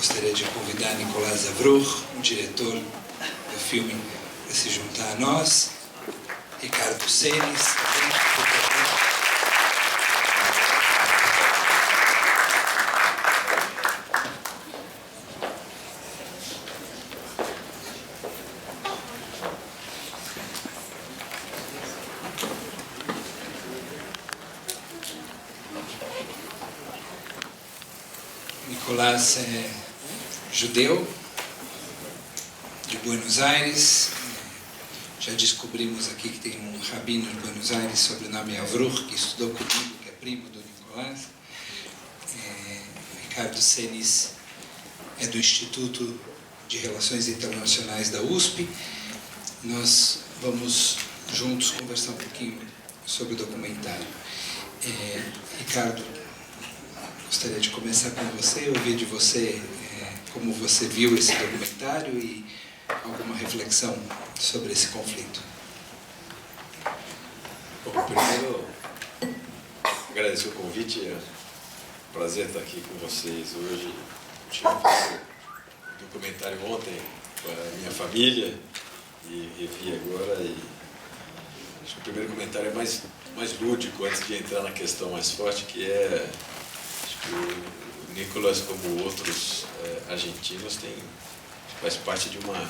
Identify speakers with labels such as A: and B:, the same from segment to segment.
A: gostaria de convidar Nicolás Avruch, o diretor do filme, para se juntar a nós. Ricardo Senis, também. Nicolás é judeu, de Buenos Aires. Já descobrimos aqui que tem um rabino de Buenos Aires, sobrenome Avruch, que estudou comigo, que é primo do Nicolás. Ricardo Senis é do Instituto de Relações Internacionais da USP. Nós vamos juntos conversar um pouquinho sobre o documentário. Ricardo, gostaria de começar com você, ouvir de você como você viu esse documentário e alguma reflexão sobre esse conflito.
B: Bom, primeiro, agradecer o convite, é um prazer estar aqui com vocês hoje. Eu tive um documentário ontem com a minha família e revi agora, e acho que o primeiro comentário é mais lúdico, antes de entrar na questão mais forte, que é, acho que o Nicolás, como outros argentinos, faz parte de uma,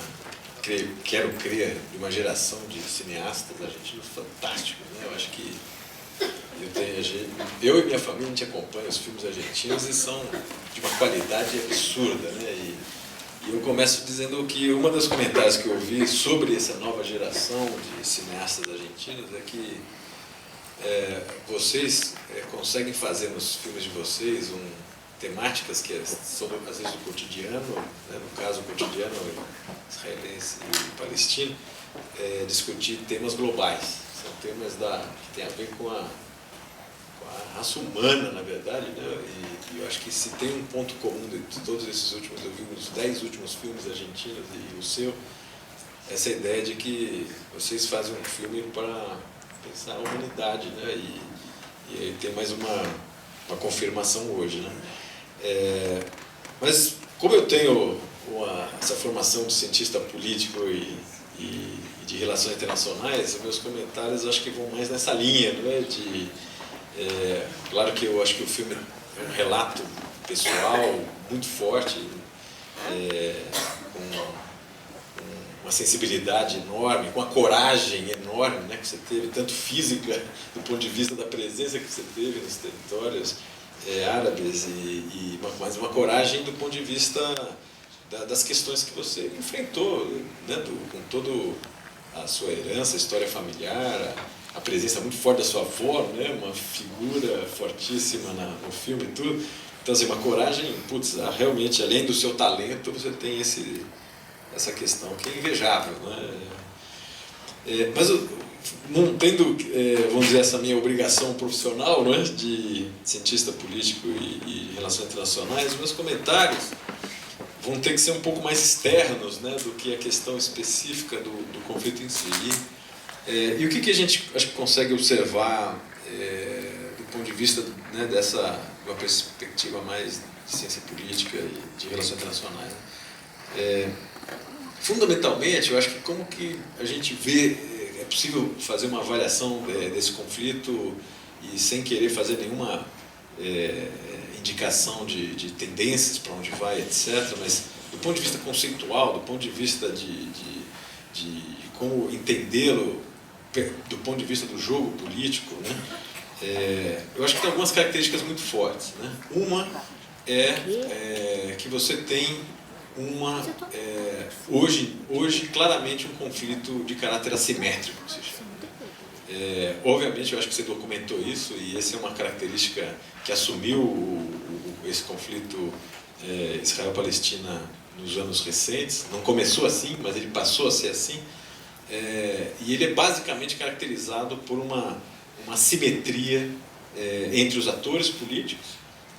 B: quero crer, de uma geração de cineastas argentinos fantásticos, né? Eu acho que eu e minha família, a gente acompanha os filmes argentinos e são de uma qualidade absurda, né? E eu começo dizendo que uma dos comentários que eu vi sobre essa nova geração de cineastas argentinos é que vocês conseguem fazer nos filmes de vocês temáticas que são, às vezes, do cotidiano, né? No caso, o cotidiano israelense e palestino, discutir temas globais. São temas que têm a ver com a raça humana, na verdade, né? E eu acho que se tem um ponto comum de todos esses últimos, eu vi os 10 últimos filmes argentinos e o seu, essa ideia de que vocês fazem um filme para pensar a humanidade, né? E aí tem mais uma confirmação hoje, né? Mas como eu tenho essa formação de cientista político e de relações internacionais, meus comentários acho que vão mais nessa linha, né? Claro que eu acho que o filme é um relato pessoal muito forte, com uma sensibilidade enorme, com uma coragem enorme, né, que você teve, tanto física, do ponto de vista da presença que você teve nos territórios árabes, mas uma coragem do ponto de vista das questões que você enfrentou, né, com toda a sua herança, a história familiar, a presença muito forte da sua avó, né, uma figura fortíssima no filme e tudo. Então, assim, uma coragem, realmente, além do seu talento, você tem essa questão que é invejável, né? Mas não tendo, vamos dizer, essa minha obrigação profissional, né, de cientista político e relações internacionais, os meus comentários vão ter que ser um pouco mais externos, né, do que a questão específica do conflito em si. E o que a gente acho que consegue observar do ponto de vista, né, uma perspectiva mais de ciência política e de relações internacionais, né? Fundamentalmente, eu acho que como que a gente vê, é possível fazer uma avaliação desse conflito e sem querer fazer nenhuma indicação de tendências para onde vai, etc., mas do ponto de vista conceitual, do ponto de vista de como entendê-lo, do ponto de vista do jogo político, né? Eu acho que tem algumas características muito fortes, né? Uma que você tem hoje claramente um conflito de caráter assimétrico, se chama. Obviamente, eu acho que você documentou isso, e essa é uma característica que assumiu esse conflito Israel-Palestina nos anos recentes. Não começou assim, mas ele passou a ser assim. E ele é basicamente caracterizado por uma simetria entre os atores políticos,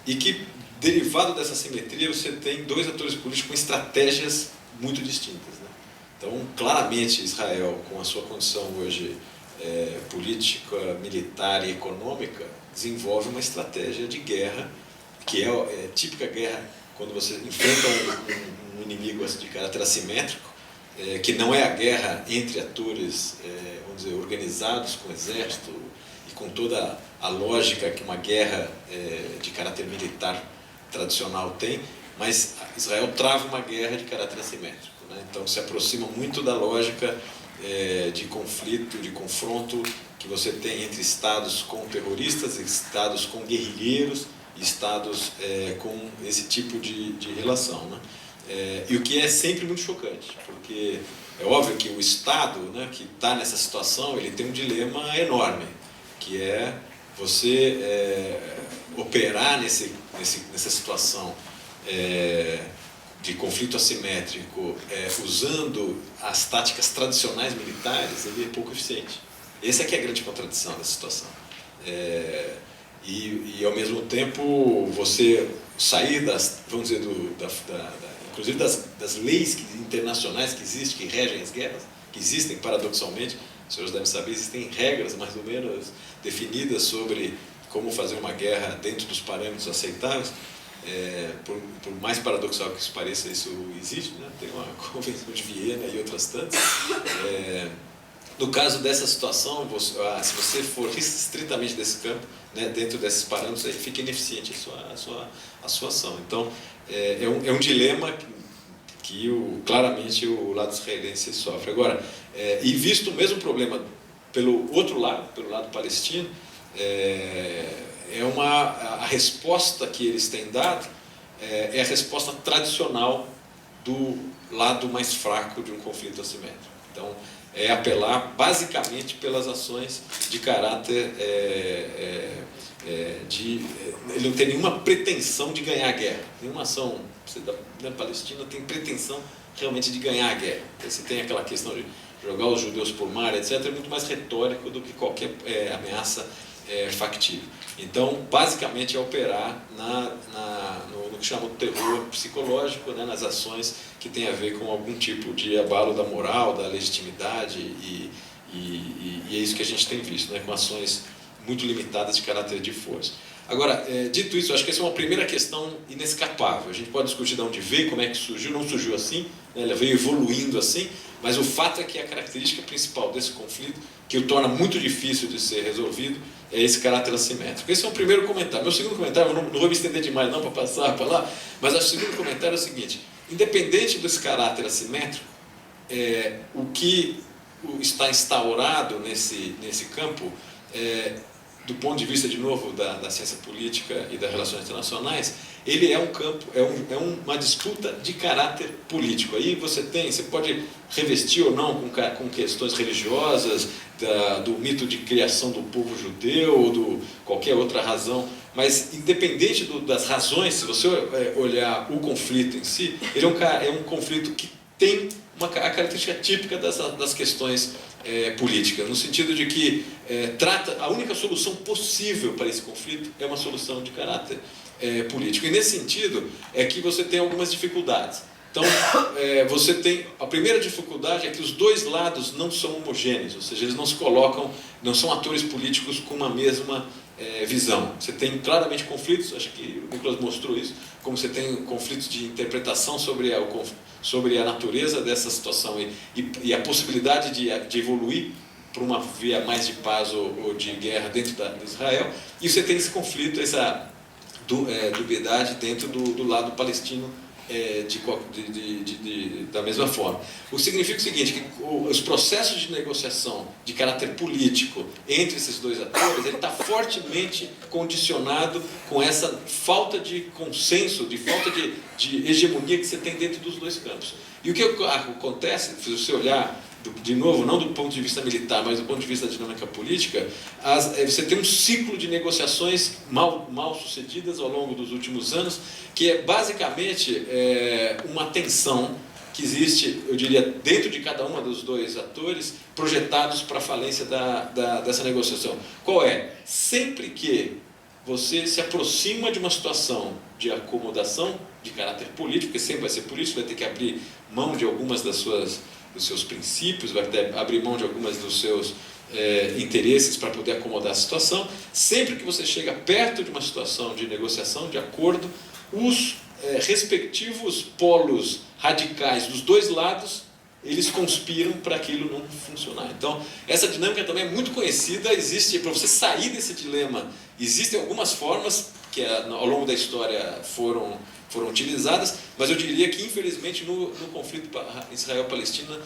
B: e que, derivado dessa simetria, você tem dois atores políticos com estratégias muito distintas, né? Então, claramente, Israel, com a sua condição hoje política, militar e econômica, desenvolve uma estratégia de guerra, que é típica guerra quando você enfrenta um inimigo de caráter assimétrico, que não é a guerra entre atores, vamos dizer, organizados com exército e com toda a lógica que uma guerra de caráter militar tradicional tem, mas Israel trava uma guerra de caráter assimétrico, né? Então se aproxima muito da lógica de conflito, de confronto que você tem entre estados com terroristas, estados com guerrilheiros, estados com esse tipo de relação, né? E o que é sempre muito chocante, porque é óbvio que o Estado, né, que está nessa situação, ele tem um dilema enorme, que é você operar nessa situação de conflito assimétrico, usando as táticas tradicionais militares, ele é pouco eficiente. Essa é que é a grande contradição dessa situação. E ao mesmo tempo, você sair vamos dizer, inclusive das leis internacionais que existem, que regem as guerras, que existem paradoxalmente, os senhores devem saber, existem regras mais ou menos definidas sobre como fazer uma guerra dentro dos parâmetros aceitáveis. Por mais paradoxal que isso pareça, isso existe, né? Tem uma Convenção de Viena e outras tantas. No caso dessa situação, se você for estritamente desse campo, né, dentro desses parâmetros, aí fica ineficiente a sua ação. Então, é um dilema que claramente o lado israelense sofre. Agora, e visto o mesmo problema pelo outro lado, pelo lado palestino, a resposta que eles têm dado é a resposta tradicional do lado mais fraco de um conflito assimétrico. Então, é apelar basicamente pelas ações de caráter ele não tem nenhuma pretensão de ganhar a guerra. Nenhuma ação da Palestina tem pretensão realmente de ganhar a guerra. Você tem aquela questão de jogar os judeus por mar, etc., é muito mais retórico do que qualquer ameaça factível. Então, basicamente, é operar no que chama de terror psicológico, né, nas ações que tem a ver com algum tipo de abalo da moral, da legitimidade, e é isso que a gente tem visto, né, com ações muito limitadas de caráter de força. Agora, dito isso, acho que essa é uma primeira questão inescapável. A gente pode discutir de onde veio, como é que surgiu, não surgiu assim, né, ela veio evoluindo assim, mas o fato é que a característica principal desse conflito, que o torna muito difícil de ser resolvido, é esse caráter assimétrico. Esse é um primeiro comentário. Meu segundo comentário, eu não vou me estender demais não para passar para lá, mas o segundo comentário é o seguinte: independente desse caráter assimétrico, o que está instaurado nesse campo, do ponto de vista, de novo, da ciência política e das relações internacionais, ele é um campo, uma disputa de caráter político. Aí você pode revestir ou não com questões religiosas, do mito de criação do povo judeu, ou qualquer outra razão, mas independente das razões, se você olhar o conflito em si, ele é um conflito que tem a característica típica das questões políticas, no sentido de que a única solução possível para esse conflito é uma solução de caráter político. E nesse sentido é que você tem algumas dificuldades. Então, você tem a primeira dificuldade é que os dois lados não são homogêneos, ou seja, eles não se colocam, não são atores políticos com uma mesma visão. Você tem claramente conflitos, acho que o Nicolas mostrou isso, como você tem conflitos de interpretação sobre a natureza dessa situação e a possibilidade de evoluir para uma via mais de paz ou de guerra dentro de Israel, e você tem esse conflito, essa dubiedade dentro do lado palestino da mesma forma. O que significa o seguinte, que os processos de negociação de caráter político entre esses dois atores, ele está fortemente condicionado com essa falta de consenso, de falta de hegemonia que você tem dentro dos dois campos. E o que acontece, se você olhar, de novo, não do ponto de vista militar, mas do ponto de vista da dinâmica política, você tem um ciclo de negociações mal sucedidas ao longo dos últimos anos, que é basicamente uma tensão que existe, eu diria, dentro de cada um dos dois atores, projetados para a falência dessa negociação. Qual é? Sempre que você se aproxima de uma situação de acomodação de caráter político, porque sempre vai ser político, vai ter que abrir mão de algumas dos seus princípios, vai abrir mão de algumas dos seus interesses para poder acomodar a situação. Sempre que você chega perto de uma situação de negociação, de acordo, os respectivos polos radicais dos dois lados, eles conspiram para aquilo não funcionar. Então, essa dinâmica também é muito conhecida, existe, para você sair desse dilema, existem algumas formas que ao longo da história foram utilizadas, mas eu diria que, infelizmente, no conflito Israel-Palestina,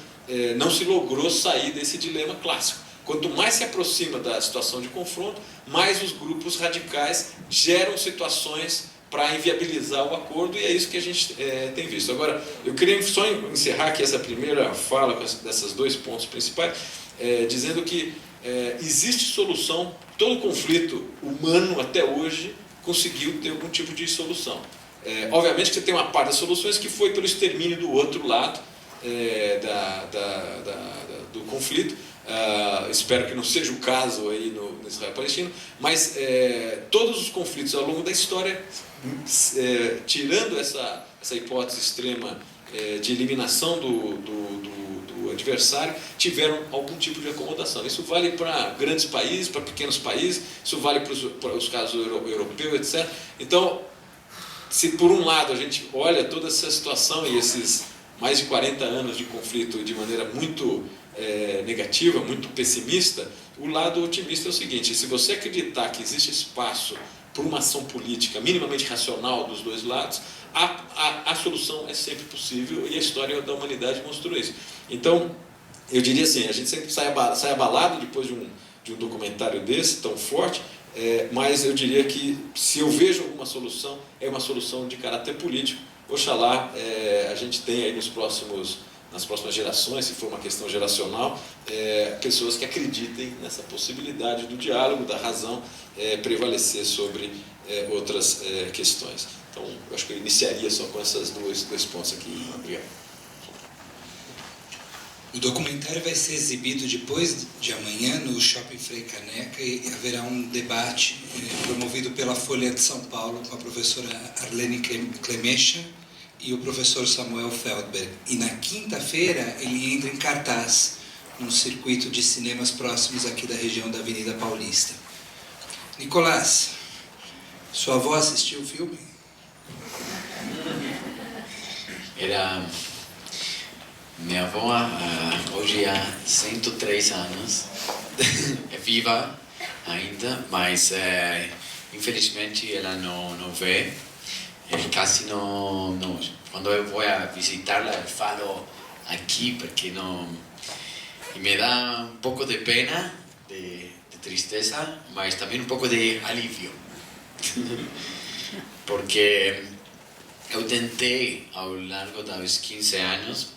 B: não se logrou sair desse dilema clássico. Quanto mais se aproxima da situação de confronto, mais os grupos radicais geram situações para inviabilizar o acordo, e é isso que a gente tem visto. Agora, eu queria só encerrar aqui essa primeira fala com desses dois pontos principais, dizendo que existe solução, todo conflito humano até hoje conseguiu ter algum tipo de solução. Obviamente que você tem uma parte das soluções que foi pelo extermínio do outro lado do conflito. Espero que não seja o caso aí no Israel-Palestina, mas todos os conflitos ao longo da história, tirando essa hipótese extrema de eliminação do adversário, tiveram algum tipo de acomodação. Isso vale para grandes países, para pequenos países, isso vale para os casos europeus, etc. Então, se por um lado a gente olha toda essa situação e esses mais de 40 anos de conflito de maneira muito negativa, muito pessimista, o lado otimista é o seguinte: se você acreditar que existe espaço para uma ação política minimamente racional dos dois lados, a solução é sempre possível, e a história da humanidade mostrou isso. Então, eu diria assim, a gente sempre sai abalado depois de um documentário desse, tão forte, mas eu diria que, se eu vejo alguma solução, é uma solução de caráter político. Oxalá a gente tenha aí nas próximas gerações, se for uma questão geracional, pessoas que acreditem nessa possibilidade do diálogo, da razão prevalecer sobre outras questões. Então, eu acho que eu iniciaria só com esses dois pontos aqui. Obrigado.
A: O documentário vai ser exibido depois de amanhã no Shopping Frei Caneca, e haverá um debate promovido pela Folha de São Paulo com a professora Arlene Clemecha e o professor Samuel Feldberg. E na quinta-feira ele entra em cartaz num circuito de cinemas próximos aqui da região da Avenida Paulista. Nicolás, sua avó assistiu o filme?
C: Minha avó, hoje há 103 anos, é viva ainda, mas infelizmente ela não vê. Quase não. Quando eu vou a visitá-la, eu falo aqui porque não. E me dá um pouco de pena, de tristeza, mas também um pouco de alívio. Porque eu tentei, ao longo dos 15 anos,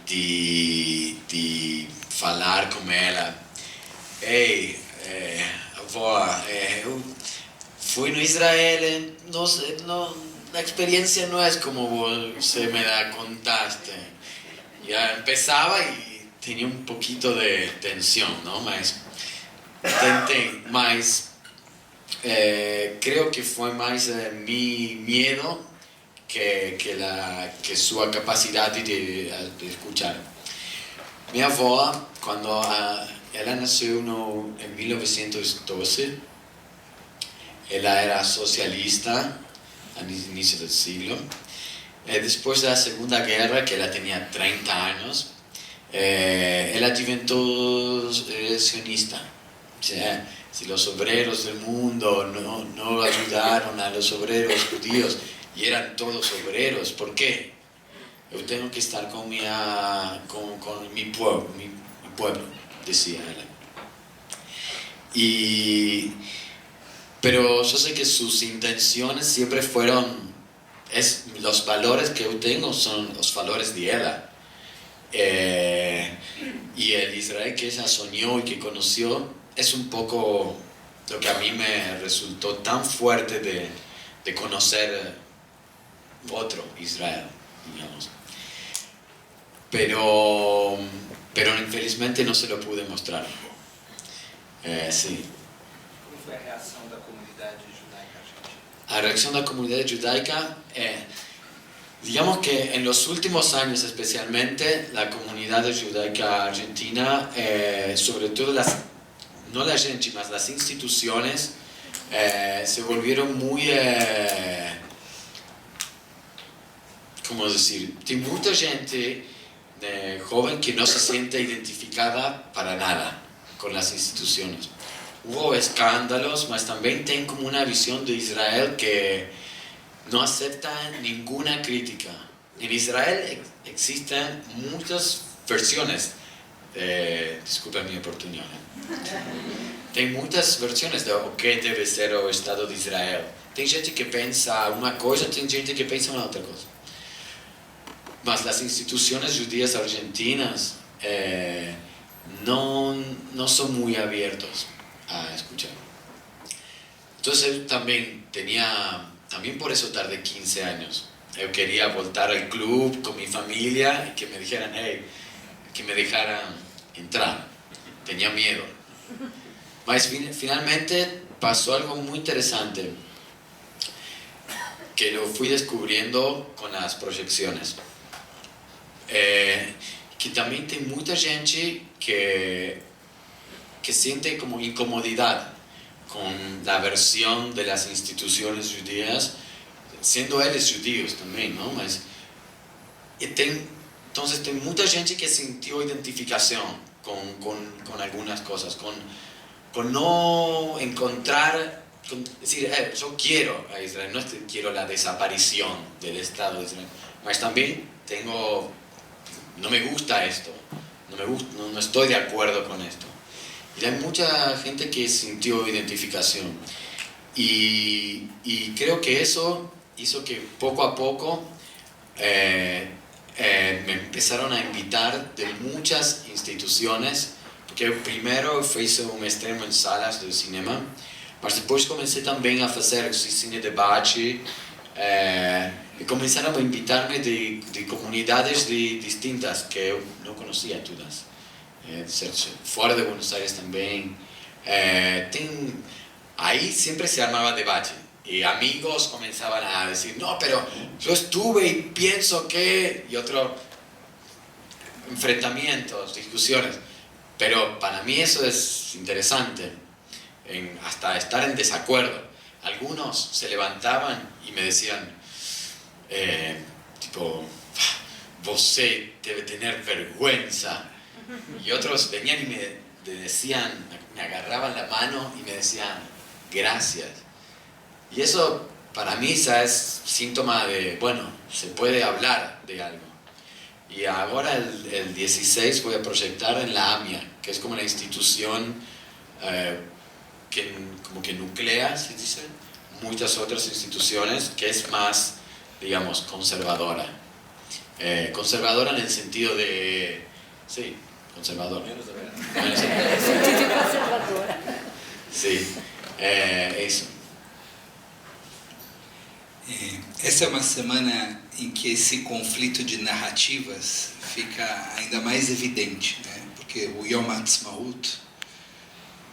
C: de falar com ela: ei, avó, eu fui no Israel, a experiência não é como você me contaste. Já empezava e tinha um pouquinho de tensão, não? Mas tentei, mas creio que foi mais mi medo que sua capacidade de escutar. Minha avó, quando ela nasceu em 1912, ela era socialista no início do siglo. Depois da Segunda Guerra, que ela tinha 30 anos, ela diventou sionista. Se os obreros do mundo não ajudaram a los obreros judíos, e eram todos obreros, por quê? Eu tenho que estar com meu povo, dizia ela. Pero yo sé que sus intenciones siempre fueron, los valores que yo tengo son los valores de ella. Y el Israel que ella soñó y que conoció es un poco lo que a mí me resultó tan fuerte de conocer otro Israel, digamos. Pero infelizmente no se lo pude mostrar. Sí.
A: Como foi a reação da comunidade judaica argentina?
C: La reacción de la comunidad judaica, digamos que en los últimos años especialmente, la comunidad judaica argentina, sobre todo no la gente, mas las instituciones, se volvieron muy como decir, tem muita gente joven que no se siente identificada para nada con las instituciones. Hubo escándalos, pero también tienen como una visión de Israel que no acepta ninguna crítica. En Israel existen muchas versiones, disculpen mi oportunidad, hay muchas versiones de lo que debe ser el Estado de Israel. Tem gente que pensa una cosa, tem gente que pensa una otra cosa. Mas las instituciones judías argentinas no son muy abiertos a escuchar. Entonces también por eso tardé 15 años. Yo quería voltar al club con mi familia y que me dijeran, hey, que me dejaran entrar. Tenía miedo. Mas finalmente pasó algo muy interesante que lo fui descubriendo con las proyecciones. Que también hay mucha gente que siente como incomodidad con la versión de las instituciones judías, siendo ellos judíos también, ¿no? Entonces hay mucha gente que sintió identificación con algunas cosas, con no encontrar, decir, yo quiero a Israel, no es que quiero la desaparición del Estado de Israel, pero también no me gusta esto, no estoy de acuerdo con esto. Y hay mucha gente que sintió identificación. Y creo que eso hizo que poco a poco me empezaron a invitar de muchas instituciones, porque primero hice un extremo en salas de cinema, pero después comencé también a hacer cine de debate, y comenzaron a invitarme de comunidades distintas que yo no conocía todas, fuera de Buenos Aires también. Ahí siempre se armaba debate y amigos comenzaban a decir, no, pero yo estuve y pienso que, y otros enfrentamientos, discusiones, pero para mí eso es interesante, hasta estar en desacuerdo. Algunos se levantaban y me decían, vos debe tener vergüenza, y otros venían y me decían, me agarraban la mano y me decían, gracias. Y eso para mí es síntoma de, bueno, se puede hablar de algo. Y ahora el 16 voy a proyectar en la AMIA, que es como la institución que como que nuclea, se dice, muchas otras instituciones, que es más, digamos, conservadora. Conservadora en el sentido de, sí, conservadora. Sí, eso.
A: Essa é uma semana em que esse conflito de narrativas fica ainda mais evidente, né? Porque o Yom Ha'atzmaut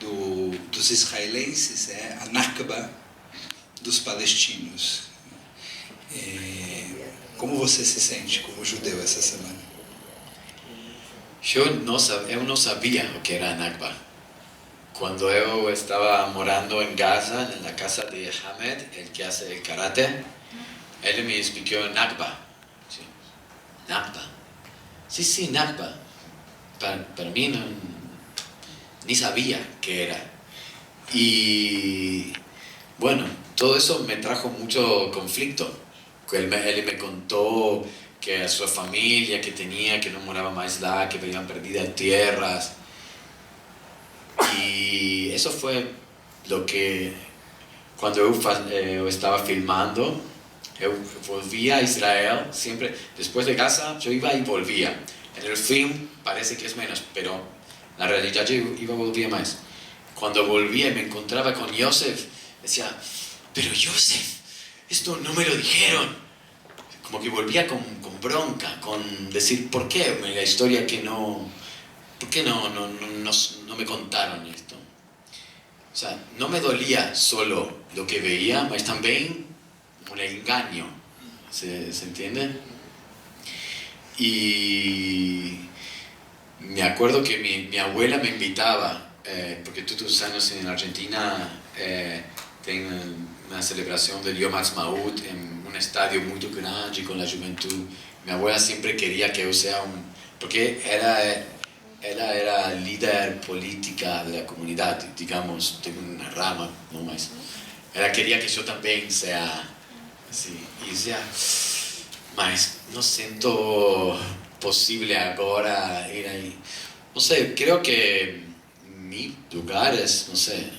A: dos israelenses é a Nakba dos palestinos. Como você se sente como judeu essa semana?
C: Eu não sabia o que era Nakba. Cuando yo estaba morando en Gaza, en la casa de Hamed, el que hace el karate, él me explicó Nakba. Sí. Nakba. Sí, Nakba. Para mí ni sabía qué era. Y bueno, todo eso me trajo mucho conflicto. Él me contó que a su familia que tenía, que no moraba más allá, que habían perdido tierras. Y eso fue lo que, cuando yo estaba filmando, yo volvía a Israel, siempre, después de Gaza, yo iba y volvía. En el film parece que es menos, pero en la realidad yo iba y volvía más. Cuando volvía y me encontraba con Yosef, decía, pero Yosef, esto no me lo dijeron. Como que volvía con bronca, con decir, ¿por qué la historia que no... ¿Por qué no me contaron esto? O sea, no me dolía solo lo que veía, pero también un engaño. ¿Se entiende? Y me acuerdo que mi abuela me invitaba, porque todos los años en Argentina tienen una celebración del Yom Ha'atzmaut en um estádio muito grande com a juventude. Minha avó sempre queria que eu seja porque ela era líder política da comunidade, digamos, tem uma rama, não mais. Ela queria que eu também seja assim, e dizia, mas não sinto possível agora ir aí. Não sei, creio que em lugares, não sei,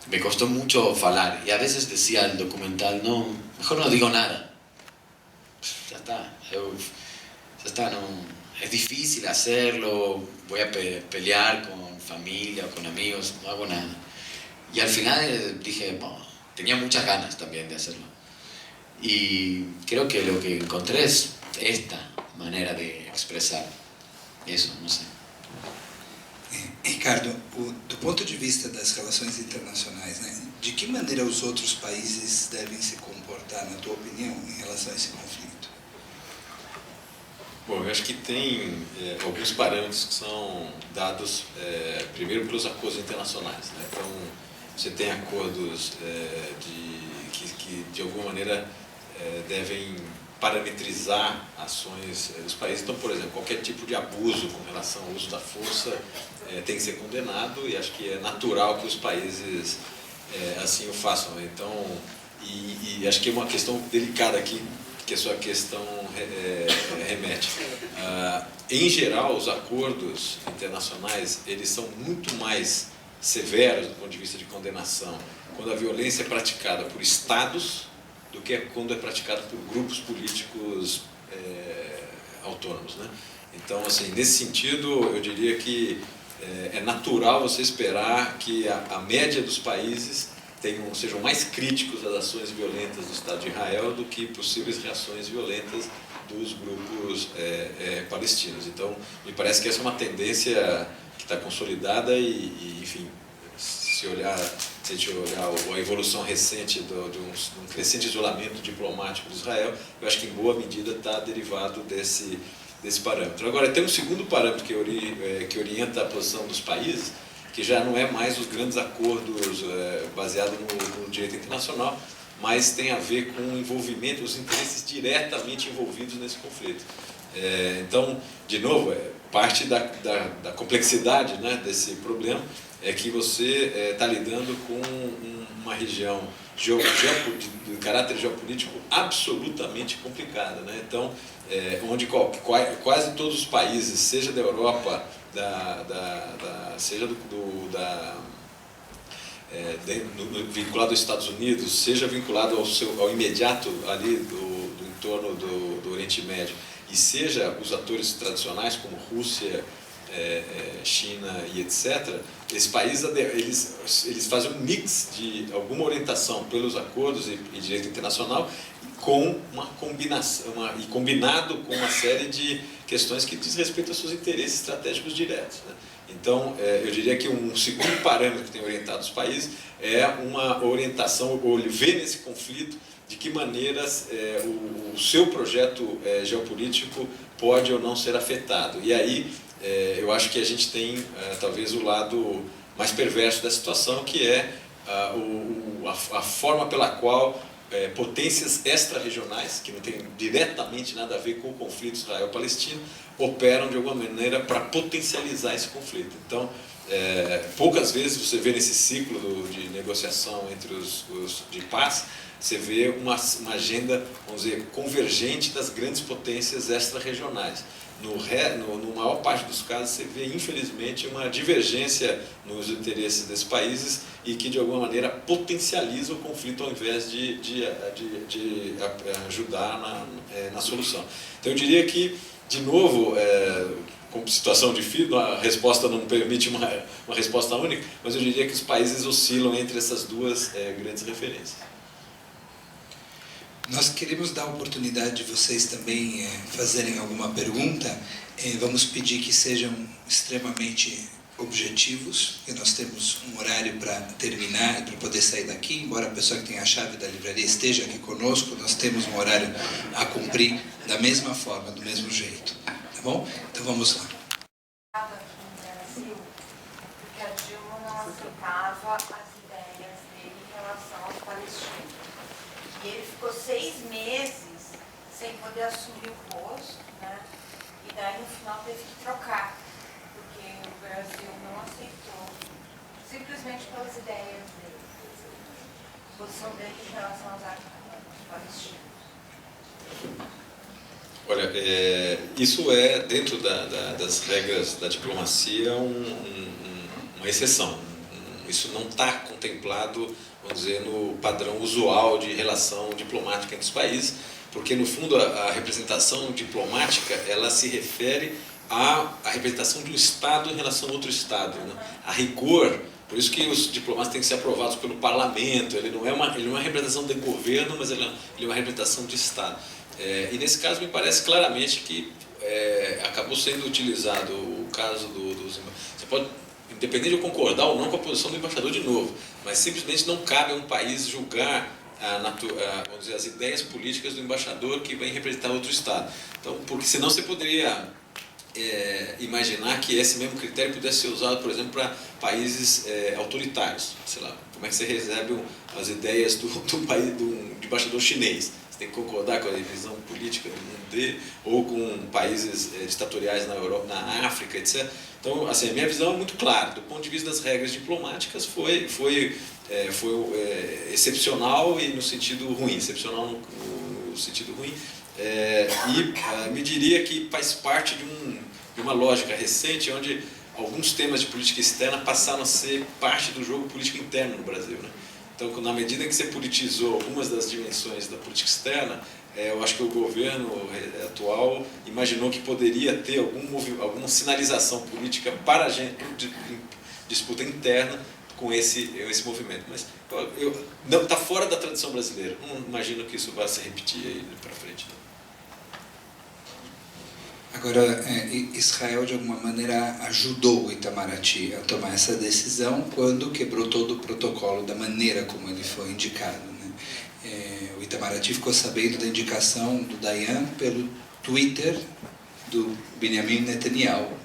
C: me costó mucho falar y a veces decía el documental, no, mejor no digo nada. Ya está, ya está, no, es difícil hacerlo, voy a pelear con familia o con amigos, no hago nada. Y al final dije, bueno, tenía muchas ganas también de hacerlo. Y creo que lo que encontré es esta manera de expresar eso, no sé.
A: Ricardo, do ponto de vista das relações internacionais, né, de que maneira os outros países devem se comportar, na tua opinião, em relação a esse conflito?
B: Bom, eu acho que tem alguns parâmetros que são dados primeiro pelos acordos internacionais, né? Então, você tem acordos que de alguma maneira devem parametrizar ações dos países. Então, por exemplo, qualquer tipo de abuso com relação ao uso da força tem que ser condenado, e acho que é natural que os países assim o façam. Então, e acho que é uma questão delicada aqui, que a sua questão remete. Em geral, os acordos internacionais, eles são muito mais severos do ponto de vista de condenação quando a violência é praticada por estados do que quando é praticado por grupos políticos autônomos, né? Então, assim, nesse sentido, eu diria que é natural você esperar que a média dos países sejam mais críticos às ações violentas do Estado de Israel do que possíveis reações violentas dos grupos palestinos. Então, me parece que essa é uma tendência que está consolidada e, enfim, se a gente olhar a evolução recente de um crescente isolamento diplomático de Israel, eu acho que em boa medida está derivado desse parâmetro. Agora, tem um segundo parâmetro que orienta a posição dos países, que já não é mais os grandes acordos baseados no direito internacional, mas tem a ver com o envolvimento, os interesses diretamente envolvidos nesse conflito. Então, de novo, parte da complexidade, né, desse problema é que você está lidando com uma região de caráter geopolítico absolutamente complicada, né? Então, onde quase todos os países, seja da Europa, seja vinculado aos Estados Unidos, seja vinculado ao imediato ali do entorno do Oriente Médio, e seja os atores tradicionais como Rússia, China e etc., esses países eles fazem um mix de alguma orientação pelos acordos e direito internacional com uma combinação, e combinado com uma série de questões que diz respeito aos seus interesses estratégicos diretos, né? Então, eu diria que um segundo parâmetro que tem orientado os países é uma orientação, ou ver nesse conflito de que maneiras o seu projeto geopolítico pode ou não ser afetado. E aí, eu acho que a gente tem talvez o lado mais perverso da situação, que é a forma pela qual potências extra-regionais, que não tem diretamente nada a ver com o conflito Israel-Palestino, operam de alguma maneira para potencializar esse conflito. Então, poucas vezes você vê nesse ciclo de negociação entre de paz, você vê uma agenda, vamos dizer, convergente das grandes potências extra-regionais. No maior parte dos casos, você vê, infelizmente, uma divergência nos interesses desses países e que, de alguma maneira, potencializa o conflito ao invés de ajudar na solução. Então, eu diria que, de novo, com situação difícil, a resposta não permite uma resposta única, mas eu diria que os países oscilam entre essas duas grandes referências.
A: Nós queremos dar a oportunidade de vocês também fazerem alguma pergunta. Vamos pedir que sejam extremamente objetivos, porque nós temos um horário para terminar e para poder sair daqui. Embora a pessoa que tem a chave da livraria esteja aqui conosco, nós temos um horário a cumprir da mesma forma, do mesmo jeito. Tá bom? Então vamos lá.
D: Aqui no Brasil, porque a Dilma não aceitava as ideias dele em relação aos palestinos. E ele ficou 6 meses sem poder assumir o posto, né? E daí no final teve que trocar, porque o Brasil não aceitou, simplesmente pelas ideias dele, a posição dele em relação aos atos palestinos.
B: Olha, isso é, dentro das regras da diplomacia, uma exceção. Isso não está contemplado, vamos dizer, no padrão usual de relação diplomática entre os países, porque, no fundo, a representação diplomática ela se refere à representação de um Estado em relação a outro Estado, né? A rigor, por isso que os diplomatas têm que ser aprovados pelo parlamento, ele não é uma representação de governo, mas ele é uma representação de Estado. E nesse caso me parece claramente que acabou sendo utilizado o caso dos... Você pode, independente de eu concordar ou não com a posição do embaixador de novo, mas simplesmente não cabe a um país julgar vamos dizer, as ideias políticas do embaixador que vem representar outro Estado. Então, porque senão você poderia imaginar que esse mesmo critério pudesse ser usado, por exemplo, para países autoritários. Sei lá, como é que você recebe as ideias do embaixador chinês? Você tem que concordar com a visão política do mundo dele, ou com países ditatoriais na Europa, na África, etc. Então, assim, a minha visão é muito clara. Do ponto de vista das regras diplomáticas, foi excepcional e no sentido ruim. Excepcional no sentido ruim. Me diria que faz parte de uma lógica recente, onde alguns temas de política externa passaram a ser parte do jogo político interno no Brasil, né? Então, na medida em que você politizou algumas das dimensões da política externa, eu acho que o governo atual imaginou que poderia ter alguma sinalização política para a gente, de disputa interna com esse movimento. Mas não está fora da tradição brasileira. Não imagino que isso vá se repetir aí para frente.
A: Agora, Israel, de alguma maneira, ajudou o Itamaraty a tomar essa decisão quando quebrou todo o protocolo da maneira como ele foi indicado, né? O Itamaraty ficou sabendo da indicação do Dayan pelo Twitter do Benjamin Netanyahu.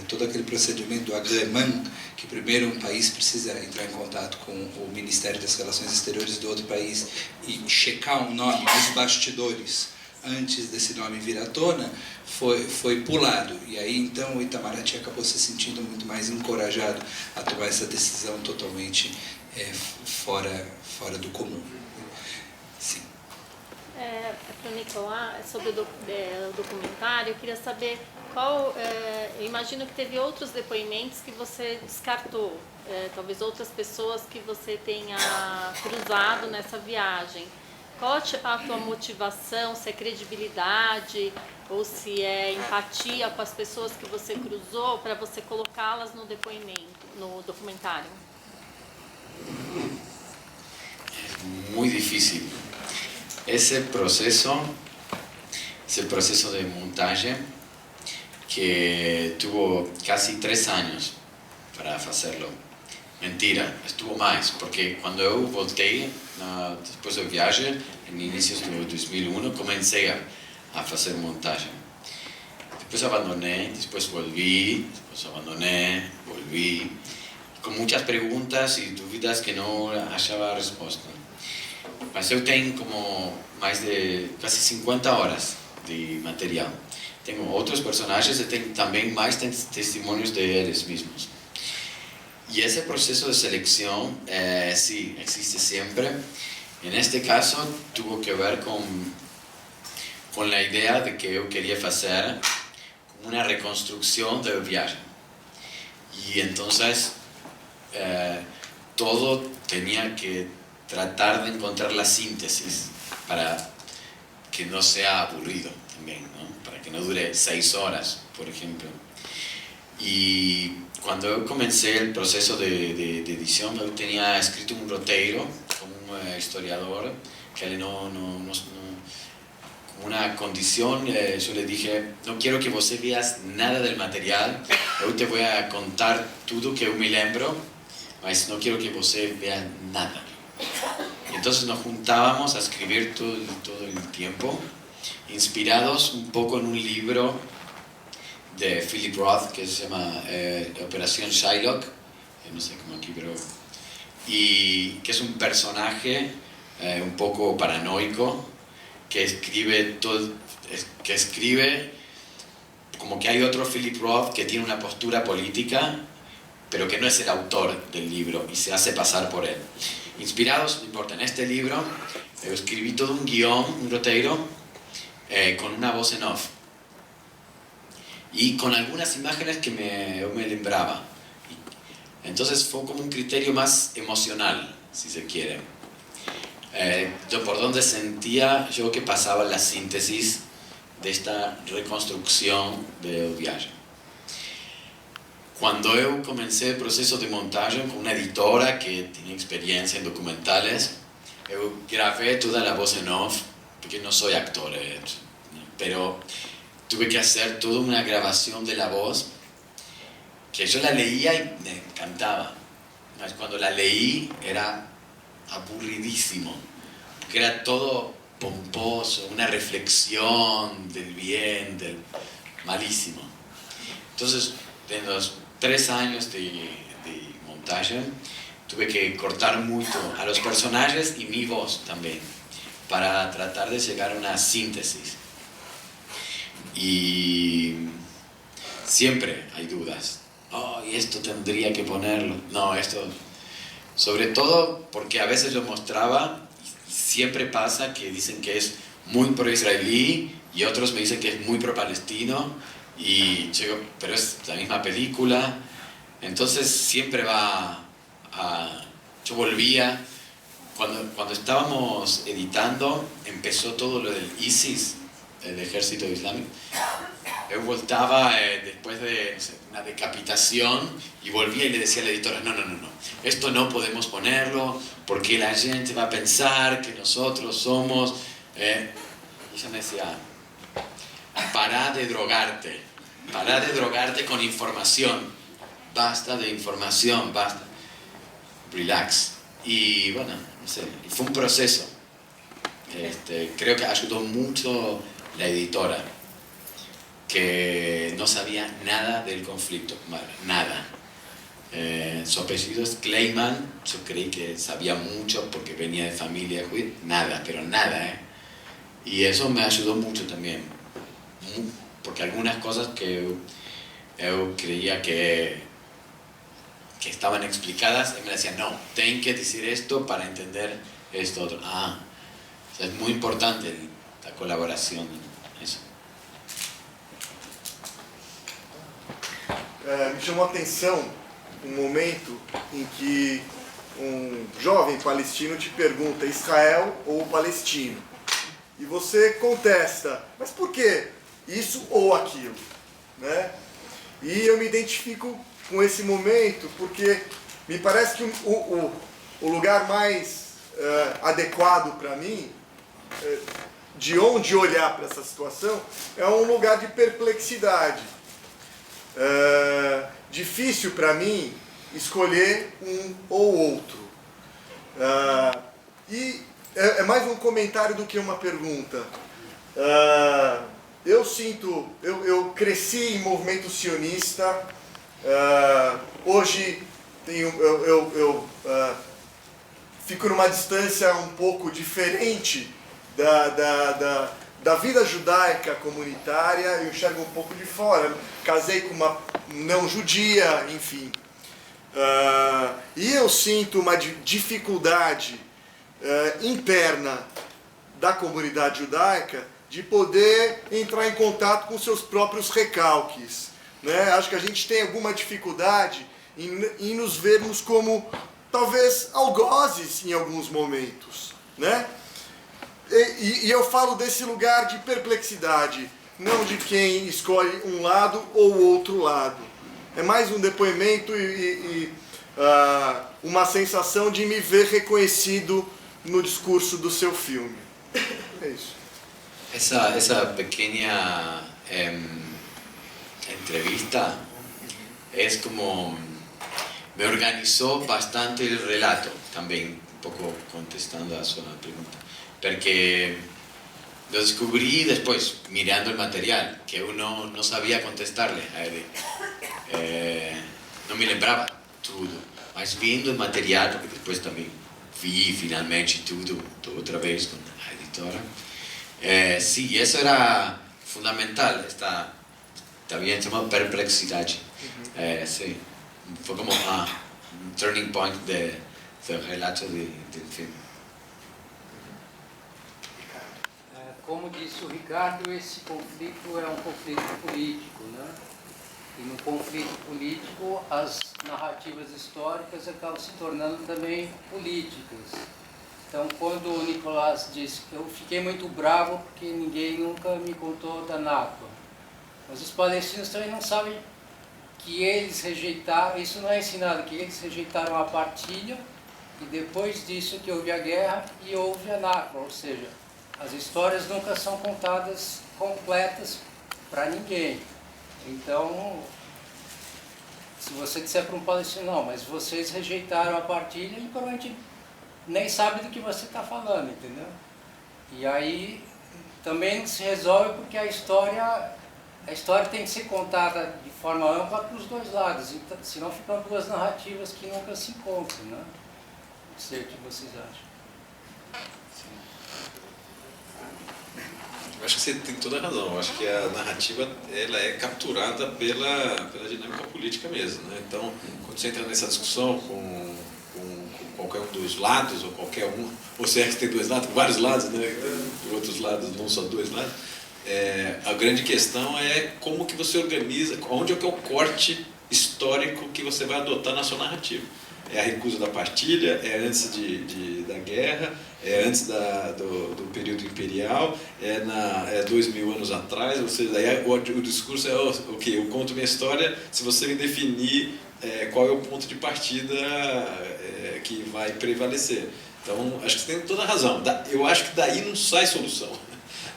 A: Todo aquele procedimento do agrément, que primeiro um país precisa entrar em contato com o Ministério das Relações Exteriores do outro país e checar um nome nos bastidores antes desse nome vir à tona, foi pulado. E aí, então, o Itamaraty acabou se sentindo muito mais encorajado a tomar essa decisão totalmente fora do comum. Sim.
E: Para o Nicolás, sobre o documentário, eu queria saber eu imagino que teve outros depoimentos que você descartou, talvez outras pessoas que você tenha cruzado nessa viagem. Qual a tua motivação, se é credibilidade ou se é empatia com as pessoas que você cruzou para você colocá-las no depoimento, no documentário?
C: Muy difícil. Ese proceso de montaje que tuvo casi 3 años para hacerlo. Mentira, estuvo mais, porque quando eu voltei, depois do viagem, em inícios de 2001, comecei a fazer montagem. Depois abandonei, depois volví, depois abandonei, volví, com muitas perguntas e dúvidas que não achava resposta. Mas eu tenho como mais de quase 50 horas de material. Tenho outros personagens e tenho também mais testemunhos de eles mesmos. Y ese proceso de selección sí existe siempre. En este caso tuvo que ver con la idea de que yo quería hacer una reconstrucción del viaje. Y entonces todo tenía que tratar de encontrar la síntesis para que no sea aburrido también, ¿no? Para que no dure 6 horas, por ejemplo. Y cuando yo comencé el proceso de edición, yo tenía escrito un roteiro con un historiador que como una condición, yo le dije, no quiero que vos veas nada del material, yo te voy a contar todo que yo me lembro, mas no quiero que vos veas nada. Y entonces nos juntábamos a escribir todo el tiempo, inspirados un poco en un libro de Philip Roth que se llama Operación Shylock, no sé cómo aquí, pero y que es un personaje un poco paranoico, que escribe como que hay otro Philip Roth que tiene una postura política, pero que no es el autor del libro y se hace pasar por él. Inspirados, no importa, en este libro escribí todo un guión, un roteiro, con una voz en off y con algunas imágenes que me lembraba. Entonces fue como un criterio más emocional, si se quiere. Yo por donde sentía yo que pasaba la síntesis de esta reconstrucción de viaje. Cuando yo comencé el proceso de montaje con una editora que tiene experiencia en documentales, yo grabé toda la voz en off, porque no soy actor, pero tuve que hacer toda una grabación de la voz, que yo la leía y me encantaba. Cuando la leí era aburridísimo, porque era todo pomposo, una reflexión del bien, del malísimo. Entonces, en los 3 años de montaje, tuve que cortar mucho a los personajes y mi voz también, para tratar de llegar a una síntesis. Y siempre hay dudas. Oh, y esto tendría que ponerlo. No, esto... Sobre todo porque a veces lo mostraba y siempre pasa que dicen que es muy pro-israelí y otros me dicen que es muy pro-palestino y yo, pero es la misma película. Entonces siempre va a... Yo volvía... Cuando estábamos editando, empezó todo lo del ISIS, el ejército islámico. Yo voltaba después de una decapitación y volvía y le decía a la editora, no, esto no podemos ponerlo porque la gente va a pensar que nosotros somos... Y ella me decía, pará de drogarte con información, basta de información, basta, relax. Y bueno, no sé, fue un proceso. Creo que ayudó mucho la editora, que no sabía nada del conflicto, nada. Su apellido es Kleiman, yo creí que sabía mucho porque venía de familia judía, nada, pero nada. Y eso me ayudó mucho también, porque algunas cosas que yo creía que estaban explicadas, y me decían, no, tengo que decir esto para entender esto otro. O sea, es muy importante la colaboración, eso.
F: Me chamou a atenção momento em que jovem palestino te pergunta Israel ou Palestino. E você contesta, mas por que isso ou aquilo? Né? E eu me identifico com esse momento porque me parece que o lugar mais adequado para mim, de onde olhar para essa situação, é um lugar de perplexidade. Difícil para mim escolher um ou outro. E é mais um comentário do que uma pergunta. Eu cresci em movimento sionista. Hoje eu fico numa distância um pouco diferente da vida judaica comunitária, eu enxergo um pouco de fora. Casei com uma não judia, enfim. E eu sinto uma dificuldade interna da comunidade judaica de poder entrar em contato com seus próprios recalques. Né? Acho que a gente tem alguma dificuldade em nos vermos como, talvez, algozes em alguns momentos. Né? E eu falo desse lugar de perplexidade, não de quem escolhe um lado ou outro lado. É mais um depoimento e uma sensação de me ver reconhecido no discurso do seu filme. É isso.
C: Esa pequeña entrevista es como... Me organizó bastante el relato, también un poco contestando a su pregunta. Porque lo descubrí después, mirando el material, que uno no sabía contestarle a él. No me lembraba todo, mas viendo el material, porque después también vi finalmente tudo outra vez com a editora. Sim, isso era fundamental, também tem uma perplexidade. Sim, foi como um turning point do relato do filme.
G: Como disse o Ricardo, esse conflito é um conflito político, né? E no conflito político, as narrativas históricas acabam se tornando também políticas. Então, quando o Nicolás disse que eu fiquei muito bravo porque ninguém nunca me contou da Nakba. Mas os palestinos também não sabem que eles rejeitaram, isso não é ensinado, que eles rejeitaram a partilha e depois disso que houve a guerra e houve a Nakba, ou seja, as histórias nunca são contadas completas para ninguém. Então, se você disser para um palestino, não, mas vocês rejeitaram a partilha, e provavelmente nem sabe do que você está falando, entendeu? E aí também não se resolve porque a história tem que ser contada de forma ampla para os dois lados, então, senão ficam duas narrativas que nunca se encontram, né? Não sei o que vocês acham.
B: Eu acho que você tem toda a razão. Eu acho que a narrativa ela é capturada pela dinâmica política mesmo, né? Então, quando você entra nessa discussão com qualquer um dos lados, ou qualquer um, ou se é que tem dois lados, vários lados, né? Outros lados, não só dois lados, a grande questão é como que você organiza, onde é que é o corte histórico que você vai adotar na sua narrativa. É a recusa da partilha, é antes da guerra, é antes do período imperial, é 2000 anos atrás, ou seja, aí o discurso é ok, eu conto minha história se você me definir qual é o ponto de partida que vai prevalecer. Então, acho que você tem toda a razão. Eu acho que daí não sai solução.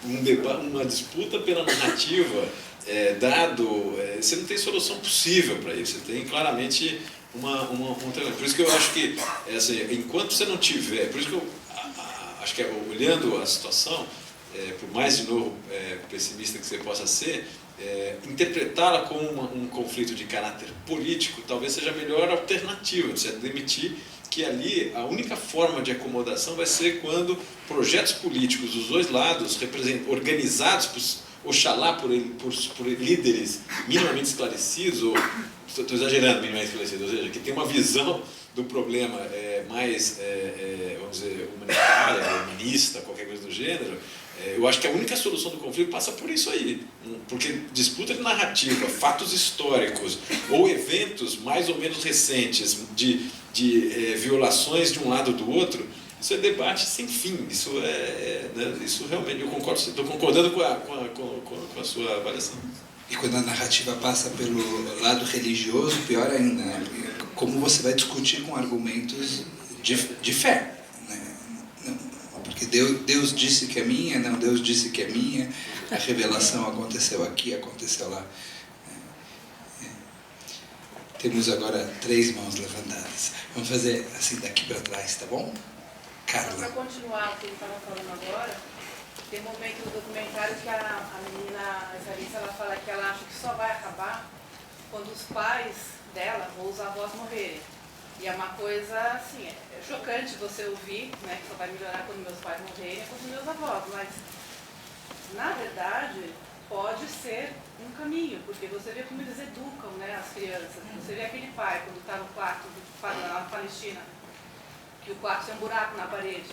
B: Uma disputa pela narrativa, você não tem solução possível para isso, você tem claramente por isso que eu acho que assim, enquanto você não tiver, por isso que eu acho que olhando a situação, por mais de novo pessimista que você possa ser, interpretá-la como um conflito de caráter político talvez seja a melhor alternativa, você admitir que ali a única forma de acomodação vai ser quando projetos políticos dos dois lados, organizados oxalá por líderes minimamente esclarecidos, ou estou exagerando, minimamente esclarecidos, ou seja, que tem uma visão do problema mais, vamos dizer, humanitária, humanista, qualquer coisa do gênero. Eu acho que a única solução do conflito passa por isso aí, porque disputa de narrativa, fatos históricos ou eventos mais ou menos recentes de violações de um lado ou do outro, isso é debate sem fim. Isso isso realmente, eu concordo, estou concordando com a sua avaliação.
A: E quando a narrativa passa pelo lado religioso, pior ainda, né? Como você vai discutir com argumentos de fé, né? Porque Deus disse que é minha, não, Deus disse que é minha, a revelação aconteceu aqui, aconteceu lá. Temos agora 3 mãos levantadas. Vamos fazer assim daqui para trás, tá bom? Carla.
D: Para continuar o que ele estava falando agora, tem um momento no documentário que a menina israelense, ela fala que ela acha que só vai acabar quando os pais dela ou os avós morrerem. E é uma coisa, assim, é chocante você ouvir, né, que só vai melhorar quando meus pais morrerem, quando meus avós, mas, na verdade, pode ser um caminho, porque você vê como eles educam, né, as crianças. Você vê aquele pai, quando está no quarto lá na Palestina, que o quarto tem um buraco na parede.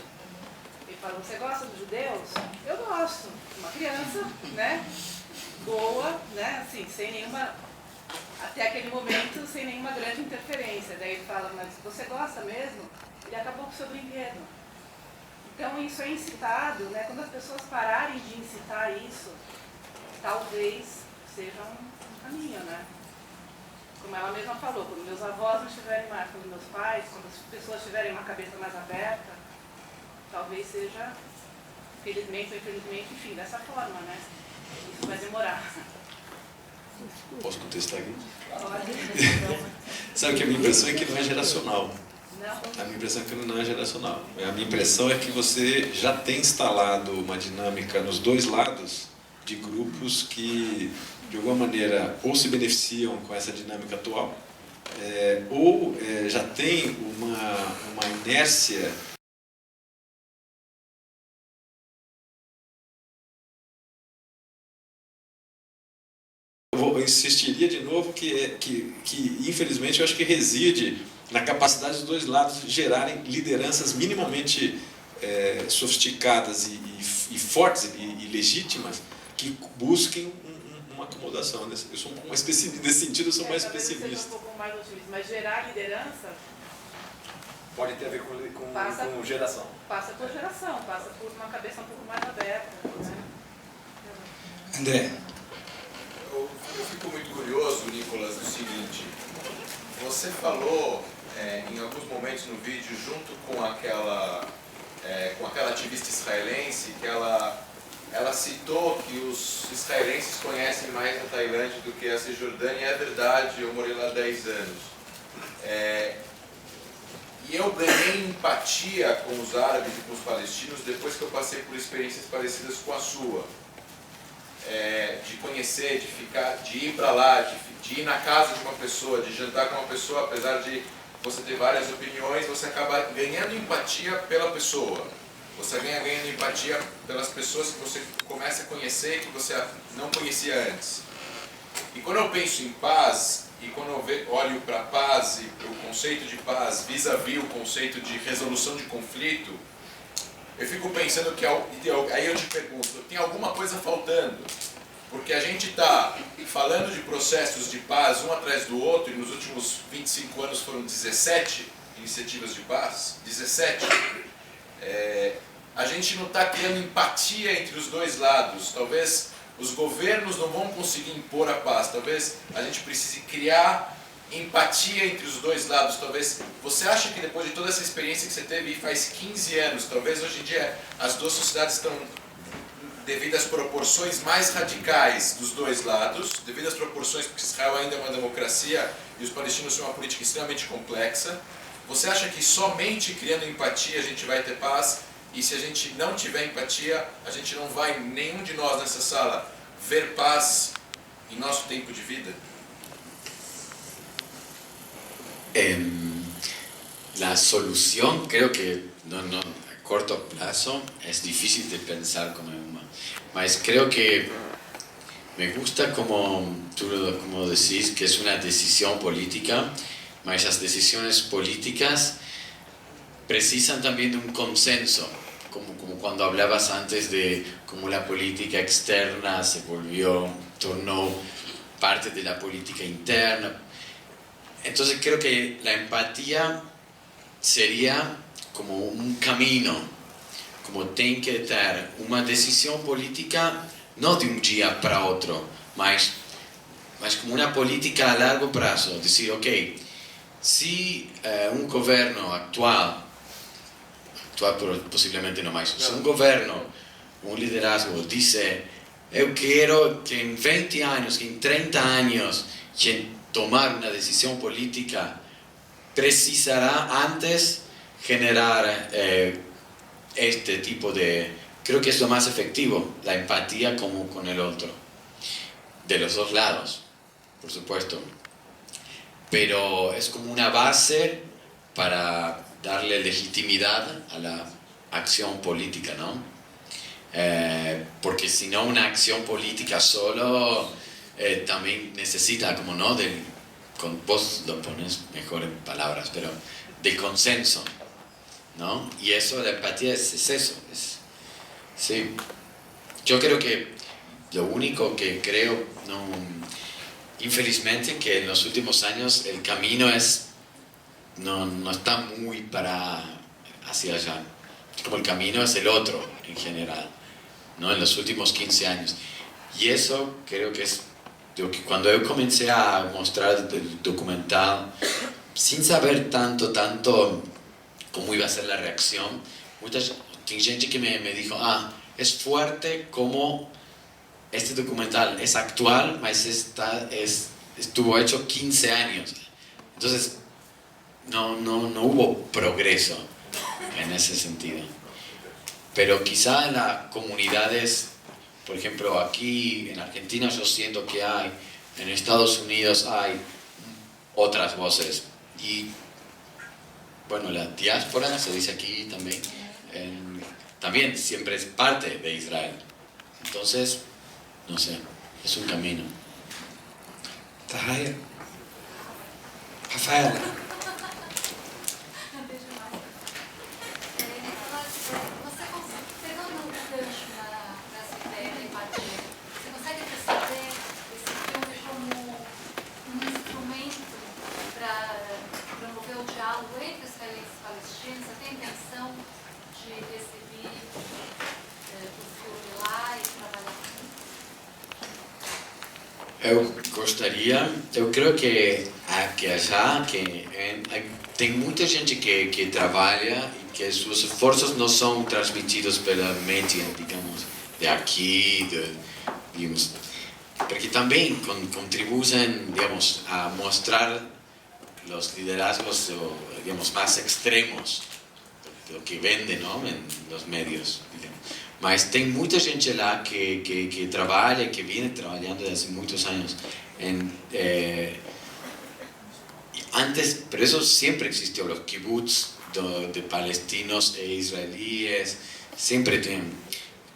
D: Ele fala, você gosta dos judeus? Eu gosto. Uma criança, né, boa, né, assim, sem nenhuma, até aquele momento, sem nenhuma grande interferência. Daí ele fala, mas você gosta mesmo? Ele acabou com o seu brinquedo. Então isso é incitado, né, quando as pessoas pararem de incitar isso, talvez seja um caminho, né? Como ela mesma falou, quando meus avós não estiverem mais, quando meus pais, quando as pessoas tiverem uma cabeça mais aberta, talvez seja, felizmente ou infelizmente, enfim, dessa forma, né? Isso vai demorar.
B: Posso contestar aqui?
D: Pode.
B: Sabe que a minha impressão é que não é geracional.
D: Não?
B: A minha impressão é que não é geracional. A minha impressão é que você já tem instalado uma dinâmica nos dois lados de grupos que, de alguma maneira, ou se beneficiam com essa dinâmica atual, ou já tem uma inércia eu insistiria de novo que infelizmente eu acho que reside na capacidade dos dois lados de gerarem lideranças minimamente sofisticadas e fortes e legítimas que busquem uma acomodação. Eu sou mais pessimista, nesse sentido eu sou mais pessimista.
H: Um pouco mais otimista, mas gerar liderança
B: Pode ter a ver com geração.
H: passa por geração, passa por uma cabeça um pouco mais aberta. Né?
A: André,
I: Eu fico muito curioso, Nicolas, do seguinte. Você falou em alguns momentos no vídeo, junto com aquela ativista israelense, que ela citou que os israelenses conhecem mais a Tailândia do que a Cisjordânia, e é verdade, eu morei lá 10 anos. E eu ganhei empatia com os árabes e com os palestinos depois que eu passei por experiências parecidas com a sua. De conhecer, de ir para lá, de ir na casa de uma pessoa, de jantar com uma pessoa, apesar de você ter várias opiniões, você acaba ganhando empatia pela pessoa. Você ganhando empatia pelas pessoas que você começa a conhecer e que você não conhecia antes. E quando eu penso em paz, e quando eu olho para a paz e para o conceito de paz vis-à-vis o conceito de resolução de conflito, eu fico pensando que, aí eu te pergunto, tem alguma coisa faltando? Porque a gente está falando de processos de paz um atrás do outro, e nos últimos 25 anos foram 17 iniciativas de paz, 17. A gente não está criando empatia entre os dois lados. Talvez os governos não vão conseguir impor a paz. Talvez a gente precise criar empatia entre os dois lados. Talvez você acha que depois de toda essa experiência que você teve faz 15 anos, talvez hoje em dia as duas sociedades estão devido às proporções mais radicais dos dois lados, devido às proporções, porque Israel ainda é uma democracia e os palestinos têm uma política extremamente complexa. Você acha que somente criando empatia a gente vai ter paz? E se a gente não tiver empatia, a gente não vai, nenhum de nós nessa sala, ver paz em nosso tempo de vida?
C: La solución creo que a corto plazo es difícil de pensar como una, mas creo que me gusta como decís que es una decisión política, mas las decisiones políticas precisan también de un consenso, como cuando hablabas antes de cómo la política externa se tornó parte de la política interna. Entonces creo que la empatía sería como un camino, como tem que ter uma decisão política não de um dia para outro, mas como uma política a largo prazo, dizer, ok, se um governo actual possivelmente não mais, se um governo, um liderazgo dice, eu quero que em 20 anos, que em 30 anos, quem tomar uma decisão política precisará antes generar este tipo de... Creo que es lo más efectivo, la empatía como con el otro, de los dos lados, por supuesto. Pero es como una base para darle legitimidad a la acción política, ¿no? Porque si no, una acción política solo también necesita, como no, vos lo pones mejor en palabras, pero del consenso, ¿no? Y eso, la empatía es eso. Sí. Yo creo que lo único que creo, infelizmente, que en los últimos años el camino no está muy hacia allá. Como el camino es el otro, en general, ¿no? En los últimos 15 años. Y eso creo que es lo que cuando yo comencé a mostrar el documental, sin saber tanto cómo iba a ser la reacción, hay gente que me dijo, es fuerte como este documental es actual, pero estuvo hecho 15 años. Entonces, no hubo progreso en ese sentido. Pero quizá en las comunidades, por ejemplo, aquí en Argentina yo siento que hay, en Estados Unidos hay otras voces. Y bueno, la diáspora, se dice aquí también, también siempre es parte de Israel. Entonces, no sé, es un camino.
A: Tahaya? Rafaela?
J: Pegando um gancho nessa ideia da empatia, você consegue perceber esse filme como um instrumento para promover o diálogo entre os israelenses e palestinos? Você tem intenção de exibir o filme lá e trabalhar com
C: eu creio que allá tem muita gente que trabalha e que seus esforços não são transmitidos pela mídia, digamos, de aqui, digamos, porque também contribuem, digamos, a mostrar os liderazgos, digamos, mais extremos do que vende, não, em los medios, digamos. Mas tem muita gente lá que trabalha, que viene trabalhando desde muitos anos. Antes, pero eso siempre existió, los kibbutz de palestinos e israelíes, siempre tienen.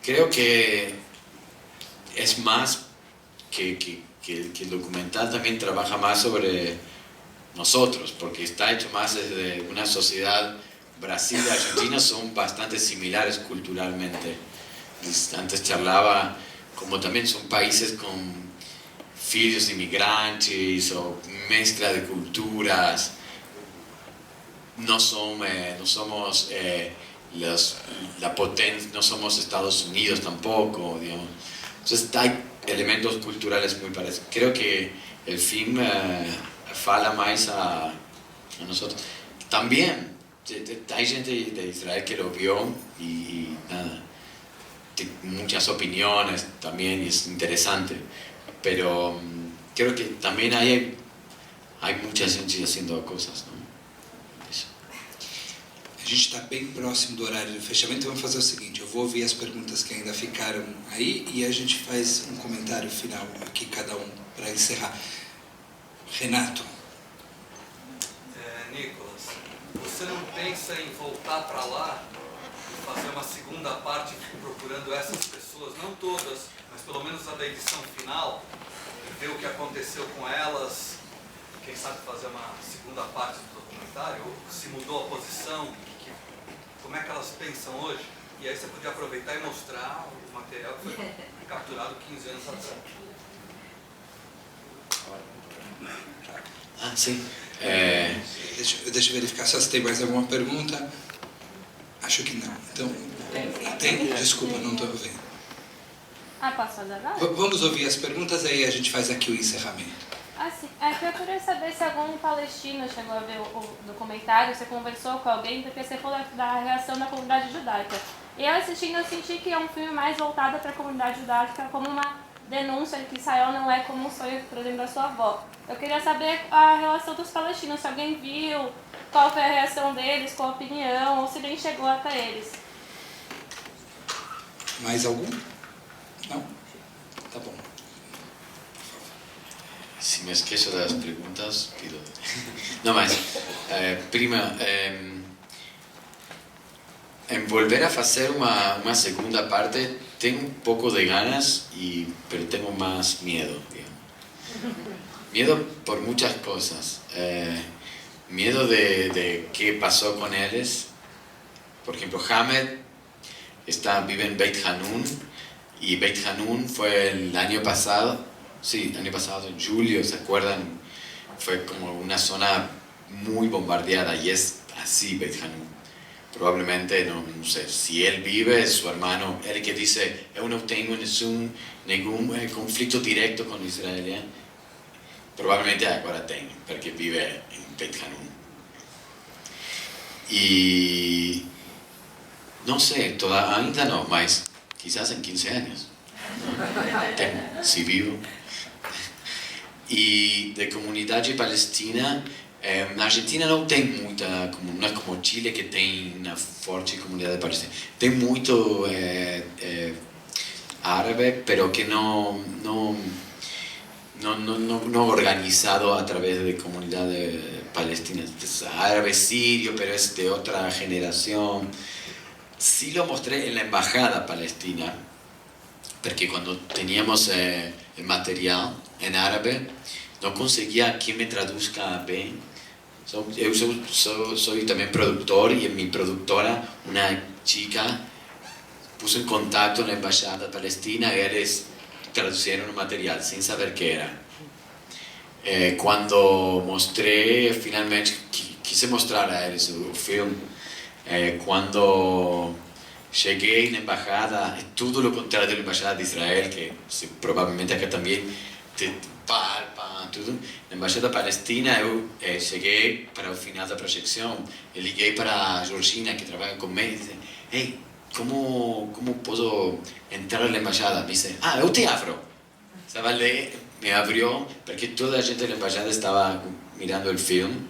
C: Creo que es más que el documental también trabaja más sobre nosotros, porque está hecho más desde una sociedad. Brasil y Argentina son bastante similares culturalmente. Antes charlaba como también son países con filhos inmigrantes o mezcla de culturas. No somos la potencia, no somos Estados Unidos tampoco, digamos. Entonces hay elementos culturales muy parecidos. Creo que el film fala más a nosotros. También hay gente de Israel que lo vio y nada, muchas opiniones también, y es interesante, pero creo que también hay mucha gente haciendo cosas, ¿no? Isso.
A: A gente está bem próximo do horário do fechamento, vamos fazer o seguinte, eu vou ouvir as perguntas que ainda ficaram aí e a gente faz um comentário final aqui, cada um, para encerrar. Renato.
K: Nicolas, você não pensa em voltar para lá e fazer uma segunda parte procurando essas pessoas, não todas, mas pelo menos a da edição final, e ver o que aconteceu com elas, quem sabe fazer uma segunda parte do documentário, ou se mudou a posição, como é que elas pensam hoje? E aí você podia aproveitar e mostrar o material que foi capturado 15 anos atrás.
C: Ah, sim.
A: Deixa eu verificar só se tem mais alguma pergunta. Acho que não. Então, tem? Desculpa, não estou vendo.
E: Posso agora?
A: Vamos ouvir as perguntas, aí a gente faz aqui o encerramento.
E: Sim. Eu queria saber se algum palestino chegou a ver o documentário, você conversou com alguém, porque você falou da reação da comunidade judaica. E eu assistindo, eu senti que é um filme mais voltado para a comunidade judaica, como uma denúncia de que Israel não é como um sonho, por exemplo, da sua avó. Eu queria saber a relação dos palestinos, se alguém viu, qual foi a reação deles, qual a opinião, ou se nem chegou até eles.
A: Mais algum? Não? Tá bom.
C: Si me esqueço das perguntas, pido. No más. Prima, en volver a hacer una segunda parte, tengo un poco de ganas, pero tengo más miedo, digamos. Miedo por muchas cosas. Miedo de qué pasó con ellos. Por ejemplo, Hamed vive en Beit Hanun, y Beit Hanun fue el año pasado, en julio, ¿se acuerdan? Fue como una zona muy bombardeada, y es así Beit Hanun. Probablemente, no sé, si él vive, su hermano, él que dice, yo no tengo ningún conflicto directo con Israel, probablemente ahora tengo, porque vive en Beit Hanun. Y no sé, ainda no, mas quizás en 15 años, si vivo. Y de comunidad palestina, na Argentina não tem muita, não é como Chile que tem uma forte comunidade palestina. Tem muito árabe, pero que não organizado a través de comunidades palestinas. Árabe sirio, pero es de otra generación. Sí lo mostré en la embajada palestina, porque cuando teníamos el material en árabe, não conseguia que me traduzca bem. Eu sou também produtor e minha produtora, uma chica, puso em contato na embaixada palestina e eles traduziram o material sem saber o que era. Quando mostrei, finalmente quis mostrar a eles o filme, quando cheguei na embaixada, é tudo o contrário da embaixada de Israel, que provavelmente aqui também te palpa, tudo. Na embaixada palestina, eu cheguei para o final da projeção e liguei para a Georgina, que trabalha comigo, e disse: "Ei, como posso entrar na embaixada?" Me disse: "Eu te abro." Estava ali, me abriu, porque toda a gente da embaixada estava mirando o filme.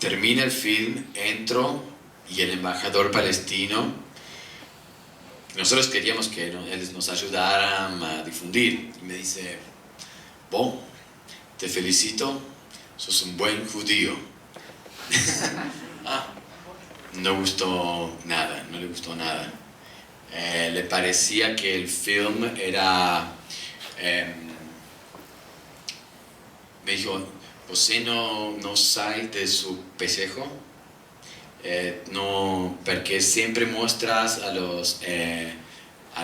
C: Termina o filme, entro y el embajador palestino, nosotros queríamos que ellos nos ayudaran a difundir, y me dice: "Bon, te felicito, sos un buen judío." No le gustó nada. Le parecía que el film era... me dijo: "Você não sai de su pellejo?" No, porque siempre muestras a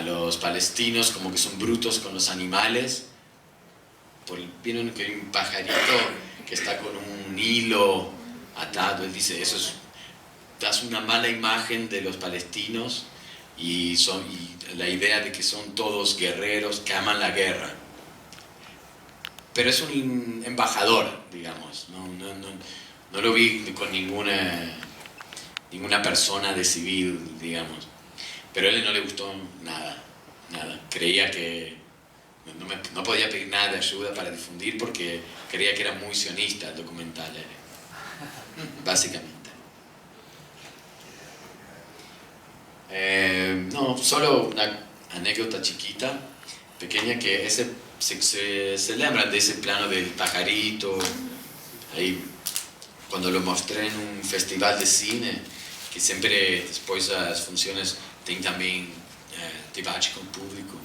C: los palestinos como que son brutos con los animales. Vieron que hay un pajarito que está con un hilo atado. Él dice: das una mala imagen de los palestinos y la idea de que son todos guerreros que aman la guerra. Pero es un embajador, digamos. No lo vi con ninguna persona de civil, digamos. Pero a él no le gustó nada. Creía que no podía pedir nada de ayuda para difundir porque creía que era muy sionista el documental, básicamente. Solo una anécdota chiquita, pequeña, que se lembra de ese plano del pajarito, ahí cuando lo mostré en un festival de cine, que sempre depois das funções tem também debate com o público.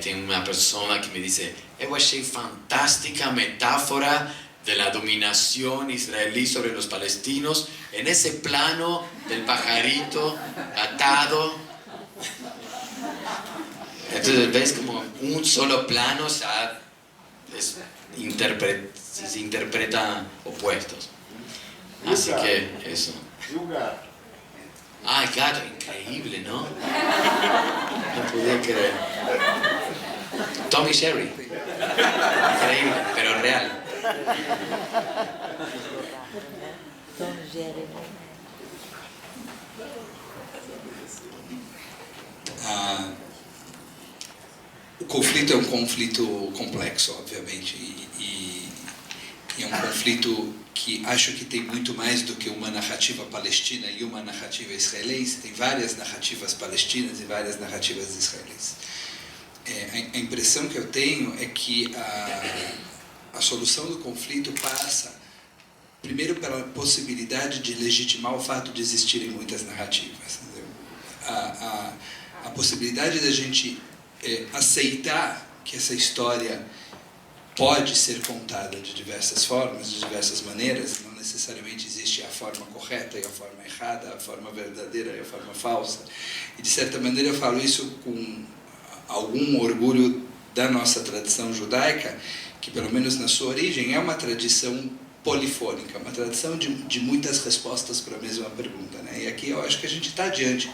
C: Tem uma pessoa que me disse: "Eu achei fantástica a metáfora da dominação israelí sobre os palestinos en ese plano del pajarito atado." Entonces ves como un solo plano ya se interpreta opuestos. Así que eso. El gato, increíble, ¿no? No podía creer. Tommy Sherry. Increíble, pero real.
L: Tommy Sherry.
A: O conflito é um conflito complexo, obviamente, e é um conflito que acho que tem muito mais do que uma narrativa palestina e uma narrativa israelense. Tem várias narrativas palestinas e várias narrativas israelenses. A impressão que eu tenho é que a solução do conflito passa, primeiro, pela possibilidade de legitimar o fato de existirem muitas narrativas. A possibilidade da gente aceitar que essa história pode ser contada de diversas formas, de diversas maneiras. Não necessariamente existe a forma correta e a forma errada, a forma verdadeira e a forma falsa. E, de certa maneira, eu falo isso com algum orgulho da nossa tradição judaica, que, pelo menos na sua origem, é uma tradição polifônica, uma tradição de muitas respostas para a mesma pergunta, né? E aqui eu acho que a gente está diante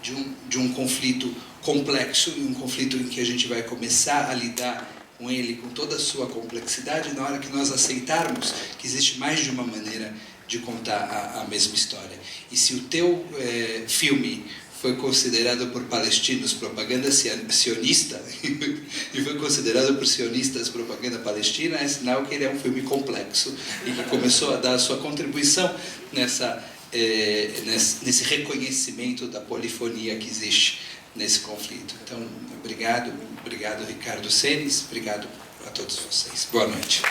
A: de um conflito complexo, e um conflito em que a gente vai começar a lidar com ele, com toda a sua complexidade, na hora que nós aceitarmos que existe mais de uma maneira de contar a mesma história. E se o teu filme foi considerado por palestinos propaganda sionista, e foi considerado por sionistas propaganda palestina, é sinal que ele é um filme complexo, e que começou a dar a sua contribuição nesse reconhecimento da polifonia que existe nesse conflito. Então, obrigado Ricardo Senes, obrigado a todos vocês. Boa noite.